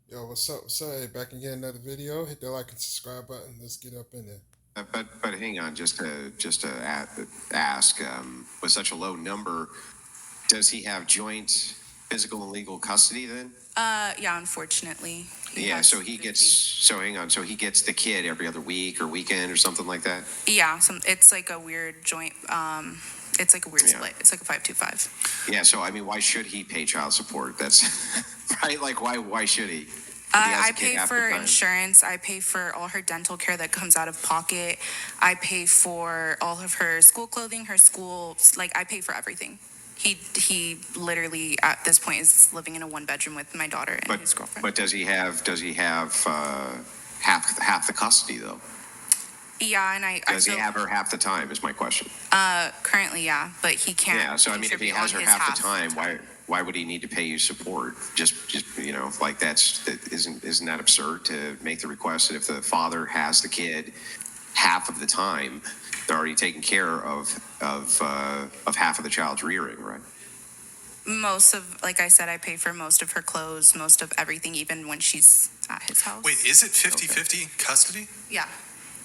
Yo, what's up? What's up? Hey, back again, another video. Hit the like and subscribe button. Let's get up in there. But hang on, ask, with such a low number, does he have joint physical and legal custody then? Yeah, unfortunately. Yeah, so he gets, so hang on, so he gets the kid every other week or weekend or something like that? Yeah, it's like a weird joint. It's like a weird Yeah. split. It's like a 5-2-5. Yeah, so I mean, why should he pay child support? That's right. Like, why should he? If he has I a kid pay half the for time. insurance. I pay for all her dental care that comes out of pocket. I pay for all of her school clothing, her school. Like I pay for everything. He literally at this point is living in a one bedroom with my daughter and But his girlfriend. but does he have half the custody though? Yeah, and I Does he have her half the time? Is my question. currently yeah, but he can't. Yeah, so I mean, if he contribute has on her his half the time, why would he need to pay you support? Just like isn't that absurd to make the request that if the father has the kid half of the time, they're already taking care of half of the child's rearing, right? Most of, like I said, I pay for most of her clothes, most of everything, even when she's at his house. Wait, is it 50-50 custody? Yeah.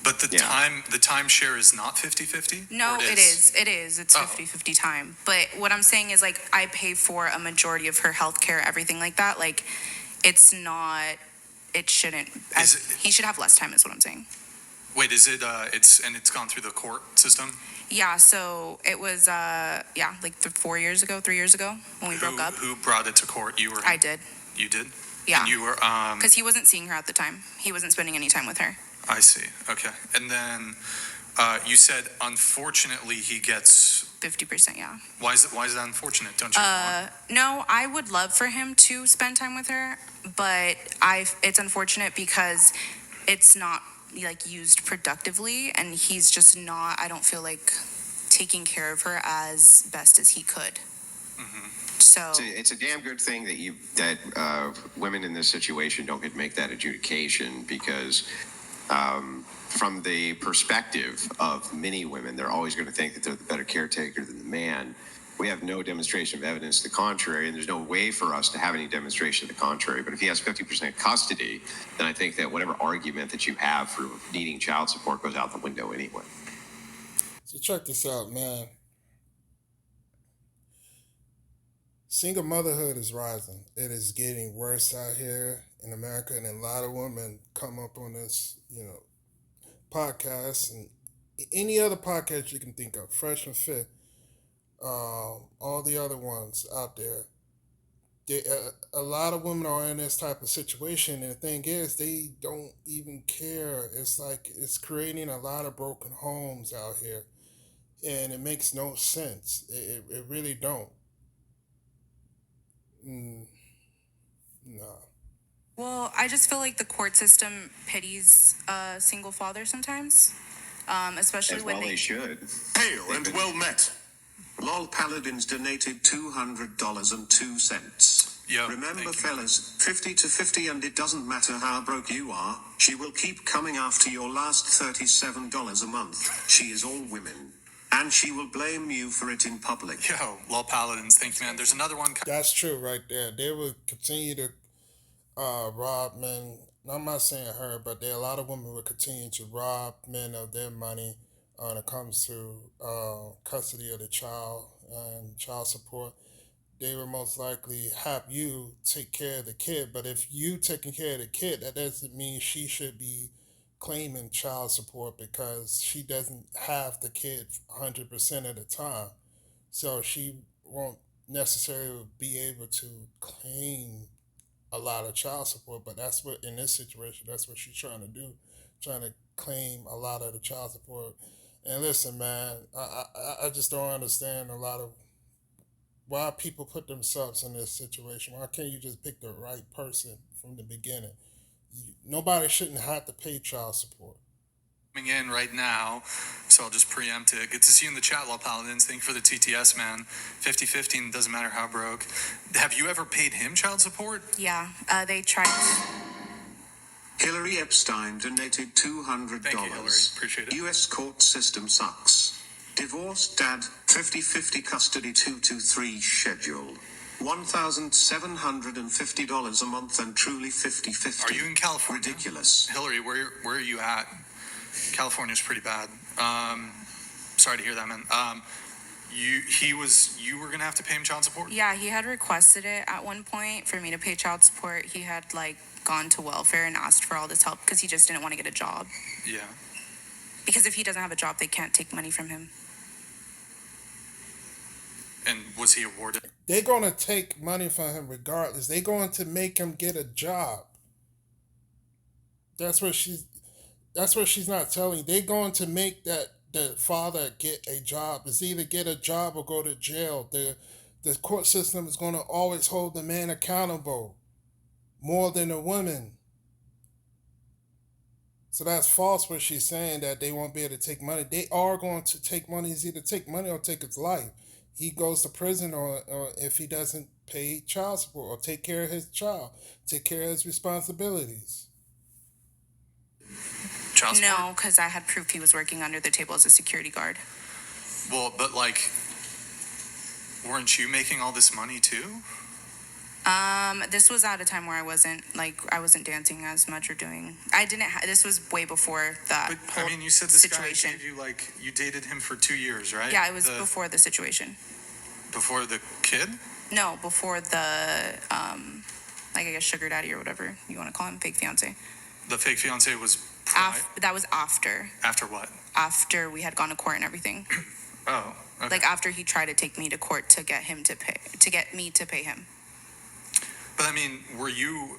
But the Yeah. timeshare is not 50-50? No, Or it is. It is. It's Oh. 50-50 time. But what I'm saying is, like, I pay for a majority of her health care, everything like that. Like, it's not, it shouldn't, Is it- he should have less time, is what I'm saying. Wait, is it it's gone through the court system? Yeah, so it was, like 4 years ago, 3 years ago when we broke up. Who brought it to court? You or him? I did. You did? Yeah. And you were Because he wasn't seeing her at the time. He wasn't spending any time with her. I see. Okay. And then you said unfortunately he gets 50%, yeah. why is that unfortunate? Don't you want? No, I would love for him to spend time with her, but it's unfortunate because it's not like used productively and he's just not, I don't feel like taking care of her as best as he could. So It's a damn good thing that women in this situation don't get to make that adjudication because from the perspective of many women, they're always going to think that they're the better caretaker than the man. We have no demonstration of evidence to the contrary, and there's no way for us to have any demonstration of the contrary. But if he has 50% custody, then I think that whatever argument that you have for needing child support goes out the window anyway. So check this out, man. Single motherhood is rising. It is getting worse out here in America, and a lot of women come up on this, podcast and any other podcast you can think of, Fresh and Fit, all the other ones out there. A lot of women are in this type of situation, and the thing is, they don't even care. It's like it's creating a lot of broken homes out here, and it makes no sense. It really don't. Mm, no. well, I just feel like the court system pities a single father sometimes, especially As when well, they should. Hail and well met. Lol Paladins donated $200.02. Yo, Remember, thank you. fellas, 50 to 50, and it doesn't matter how broke you are, she will keep coming after your last $37 a month. She is all women. And she will blame you for it in public. Yo, Lol Paladins, thank you, man. There's another one. That's true right there. They will continue to rob men. I'm not saying her, but there are a lot of women will continue to rob men of their money when it comes to custody of the child and child support. They will most likely have you take care of the kid, but if you taking care of the kid, that doesn't mean she should be claiming child support because she doesn't have the kid 100% of the time. So she won't necessarily be able to claim a lot of child support, but that's what in this situation, that's what she's trying to do, trying to claim a lot of the child support. And listen, man, I just don't understand a lot of why people put themselves in this situation. Why can't you just pick the right person from the beginning? Nobody shouldn't have to pay child support. Coming in right now, so I'll just preempt it. Good to see you in the chat, Lol Paladins. Thank you for the TTS, man. 50-50, doesn't matter how broke. Have you ever paid him child support? yeah, they tried. Hillary Epstein donated $200. Thank you, Hillary. Appreciate it. US court system sucks. Divorced dad, 50-50 custody 223 schedule. $1,750 a month and truly 50-50. Are you in California? Ridiculous. Hillary, where are you at? California's pretty bad. Sorry to hear that, man. You were gonna have to pay him child support? Yeah, he had requested it at one point for me to pay child support. He had like gone to welfare and asked for all this help because he just didn't want to get a job. Yeah. Because if he doesn't have a job, they can't take money from him. And was he awarded? They're going to take money from him regardless. They're going to make him get a job. That's what she's not telling you. They're going to make the father get a job. It's either get a job or go to jail. The court system is going to always hold the man accountable more than the woman. So that's false what she's saying, that they won't be able to take money. They are going to take money. It's either take money or take his life. He goes to prison, or if he doesn't pay child support or take care of his child, take care of his responsibilities. Child support? No, because I had proof he was working under the table as a security guard. Well, but like, weren't you making all this money too? This was at a time where I wasn't dancing as much or doing. This was way before that But whole I mean, you said this situation. guy gave you you dated him for 2 years, right? Yeah, it was before the situation. Before the kid? No, before the I guess sugar daddy or whatever you want to call him, fake fiance. The fake fiance was That was after. After what? After we had gone to court and everything. Oh, okay. Like after he tried to take me to court to get me to pay him. But I mean, were you?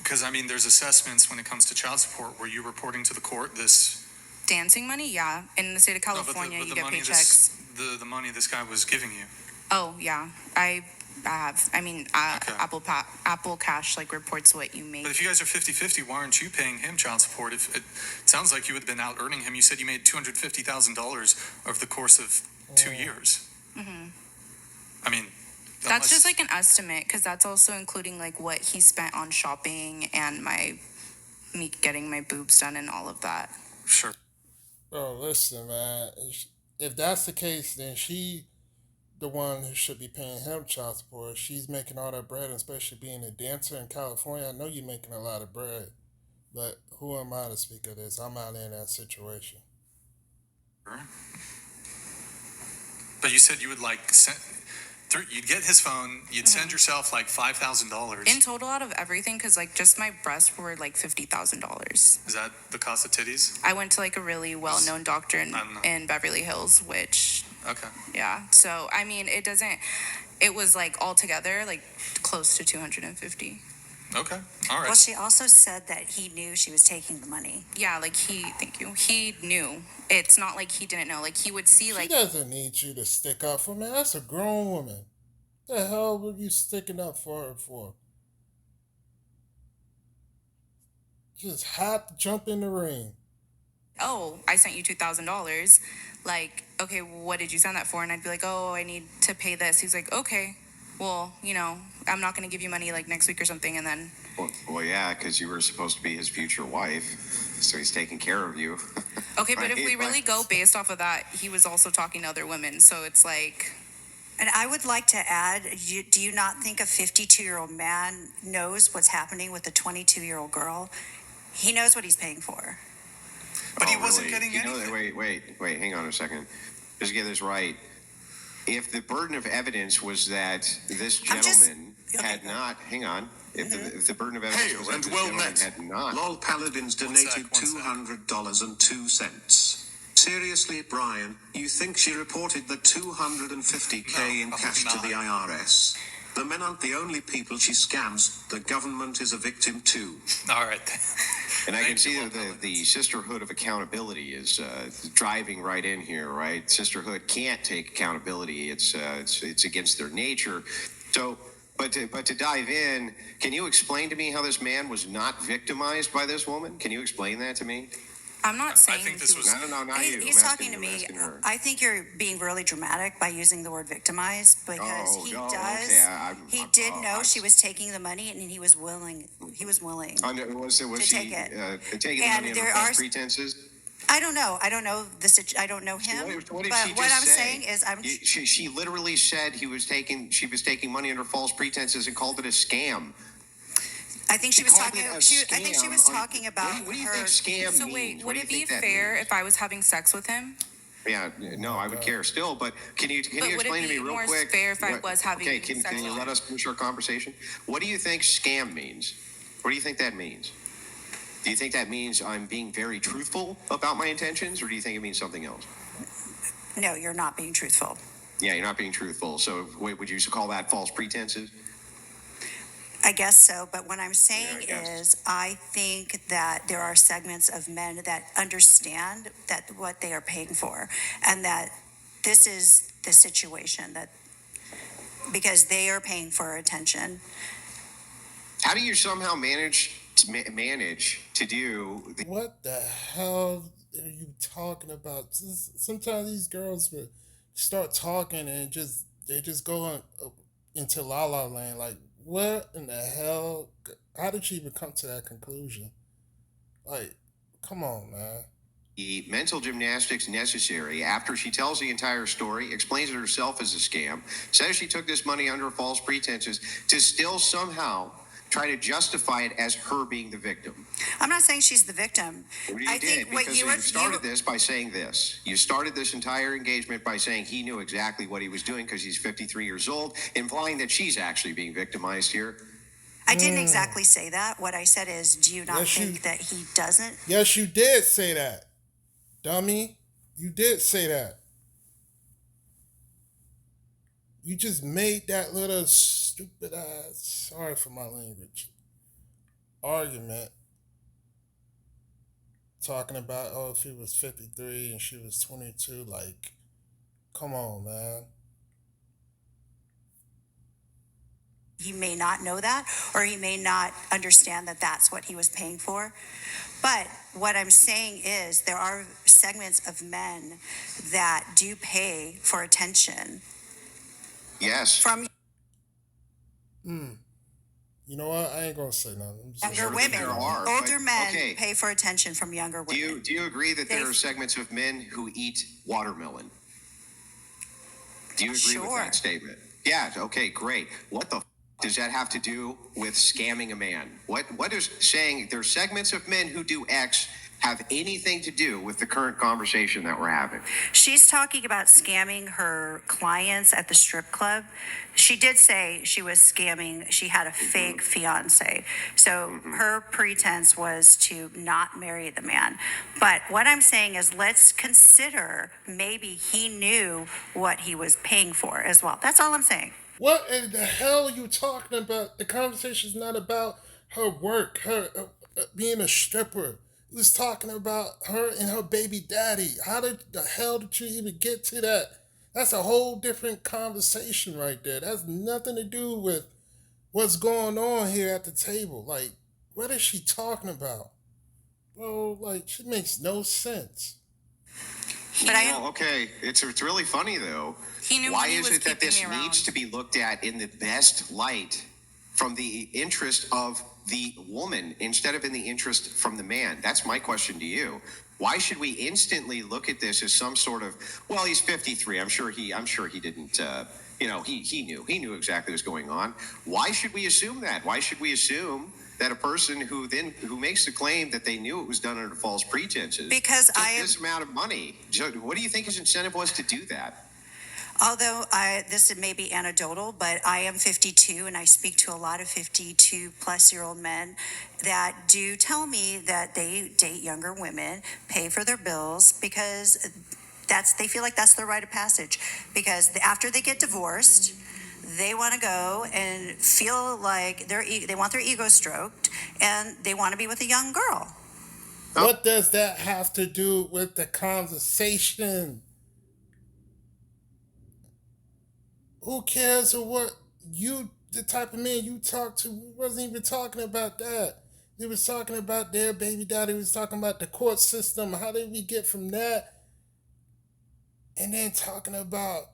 Because I mean, there's assessments when it comes to child support. Were you reporting to the court this Dancing money? Yeah. In the state of California, you get paychecks. The money this guy was giving you. Oh, yeah. I have. I mean, Okay. Apple Cash reports what you make. But if you guys are 50-50, why aren't you paying him child support? If it sounds like you would have been out earning him. You said you made $250,000 over the course of 2 years. Mm-hmm. I mean, That's just an estimate, because that's also including what he spent on shopping and me getting my boobs done and all of that. Sure. Bro, listen, man. If that's the case, then she, the one who should be paying him child support. She's making all that bread, and especially being a dancer in California. I know you're making a lot of bread, but who am I to speak of this? I'm not in that situation. Sure. But you said you would you'd get his phone, you'd send yourself $5,000. In total, out of everything, because just my breasts were $50,000. Is that the cost of titties? I went to a really well-known doctor in Beverly Hills, which Okay. yeah. So I mean, it was altogether close to 250. Okay. All right. Well, she also said that he knew she was taking the money. Yeah, thank you. He knew. It's not like he didn't know. He would see She doesn't need you to stick up for me. That's a grown woman. The hell were you sticking up for her for? Just jump in the ring. oh, I sent you $2,000. Okay, what did you send that for? And I'd be oh, I need to pay this. He's okay, well, I'm not going to give you money next week or something. And then. Well, yeah, because you were supposed to be his future wife, so he's taking care of you. Okay, but Right, if we really go based off of that, he was also talking to other women. So it's And I would like to add, do you not think a 52-year-old man knows what's happening with a 22-year-old girl? He knows what he's paying for. But he wasn't getting you know, anything. wait, hang on a second. Just get this right. If the burden of evidence was that this gentleman had not, hang on. If the burden of evidence was that this gentleman had not. LOL Paladins donated $200.02. Seriously, Brian, you think she reported the $250K in cash to the IRS? The men aren't the only people she scams. The government is a victim too. All right. And I can see that the sisterhood of accountability is driving right in here, right? Sisterhood can't take accountability. It's against their nature. So, but to dive in, can you explain to me how this man was not victimized by this woman? Can you explain that to me? I'm not saying. I think this was. No, not you. He's talking to me. I think you're being really dramatic by using the word victimized, because he did know she was taking the money, and he was willing. He was willing. Was to he take it. taking the And money there under false are- pretenses? I don't know. I don't know I don't know So him. what did But she what just I'm say? saying is, She literally said she was taking money under false pretenses and called it a scam. I think She she was called talking. it a I think she scam. was talking about What do you think her. scam So wait, means? What would do you it be think that fair means? if I was having sex with him? Yeah, Oh no, my I would god. care still, but can But you would it explain to me be real more quick fair if I what? was Okay, having can sex you with let him? us finish our conversation? What do you think scam means? What do you think that means? Do you think that means I'm being very truthful about my intentions, or do you think it means something else? No, you're not being truthful. Yeah, you're not being truthful. So, would you call that false pretenses? I guess so, but what I'm Yeah, I saying guess. is, I think that there are segments of men that understand that what they are paying for, and that this is the situation that because they are paying for attention. How do you somehow manage to do the What the hell are you talking about? Sometimes these girls will start talking and they just go into la la land. Like, what in the hell? How did she even come to that conclusion? Like, come on, man. mental gymnastics necessary after she tells the entire story, explains it herself as a scam, says she took this money under false pretenses to still somehow try to justify it as her being the victim? I'm not saying she's the victim. Well, you I did think what because you you were, started this by saying this. You started this entire engagement by saying he knew exactly what he was doing because he's 53 years old, implying that she's actually being victimized here. I didn't Mm. exactly say that. What I said is, do you not Yes, think that he doesn't? you did say that, dummy. You did say that. You just made that little stupid ass. Sorry for my language. Argument talking about if he was 53 and she was 22. Like, come on, man. He may not know that, or he may not understand that that's what he was paying for. But what I'm saying is, there are segments of men that do pay for attention Yes, from Hmm. You know what? I ain't gonna say nothing. I'm just I'm gonna younger sure leave that it there women. alone. are, but Older men okay. pay for attention from younger women. Do you agree that They, there are segments of men who eat watermelon? Do you agree with that sure. statement? Yeah. Okay. Great. What the does that have to do with scamming a man? What does saying there's segments of men who do X have anything to do with the current conversation that we're having? She's talking about scamming her clients at the strip club. She did say she was scamming, she had a fake fiance. So her pretense was to not marry the man. But what I'm saying is, let's consider maybe he knew what he was paying for as well. That's all I'm saying. What in the hell are you talking about? The conversation's not about her work, her being a stripper. It was talking about her and her baby daddy. How did the hell did you even get to that? That's a whole different conversation right there. That's nothing to do with what's going on here at the table. Like, what is she talking about? Bro, like, she makes no sense. He But I, knew Well, okay, it's really funny though. he knew Why money is was it that keeping this me needs to around. be looked at in the best light from the interest of the woman instead of in the interest from the man? That's my question to you. Why should we instantly look at this as some sort of, well, he's 53. I'm sure he didn't he knew exactly what was going on. Why should we assume that? Why should we assume that a person who makes the claim that they knew it was done under false pretenses because took I am this amount of money? So what do you think his incentive was to do that? Although this may be anecdotal, but I am 52 and I speak to a lot of 52 plus year old men that do tell me that they date younger women, pay for their bills because they feel like that's their rite of passage. Because after they get divorced, they want to go and feel like they want their ego stroked and they want to be with a young girl. Oh, What does that have to do with the conversation? Who cares or what you the type of man you talk to? We wasn't even talking about that. We was talking about their baby daddy. We was talking about the court system. How did we get from that and then talking about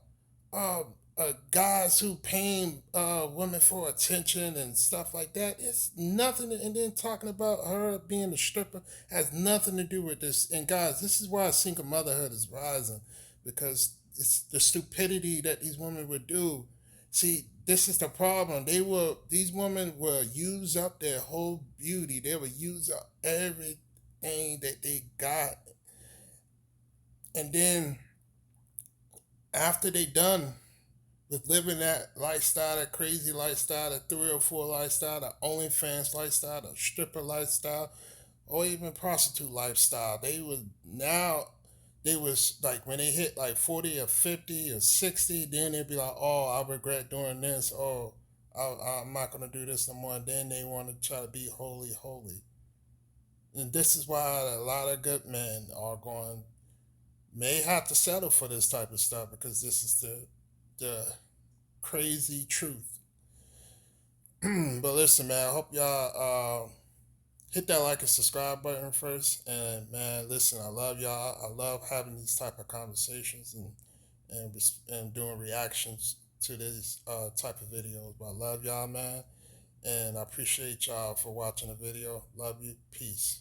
guys who paying women for attention and stuff like that. It's nothing. And then talking about her being a stripper has nothing to do with this. And guys, this is why single motherhood is rising, because it's the stupidity that these women would do. See, this is the problem. These women will use up their whole beauty. They will use up everything that they got, and then after they done with living that lifestyle, that crazy lifestyle, that 304 lifestyle, the OnlyFans lifestyle, the stripper lifestyle, or even prostitute lifestyle. They was like when they hit like 40 or 50 or 60, then they'd be like, oh, I regret doing this. Oh, I'm not going to do this no more. And then they want to try to be holy, holy. And this is why a lot of good men are going, may have to settle for this type of stuff, because this is the crazy truth. But listen, man, I hope y'all hit that like and subscribe button first. And man, listen, I love y'all. I love having these type of conversations and doing reactions to these type of videos. But I love y'all, man, and I appreciate y'all for watching the video. Love you. Peace.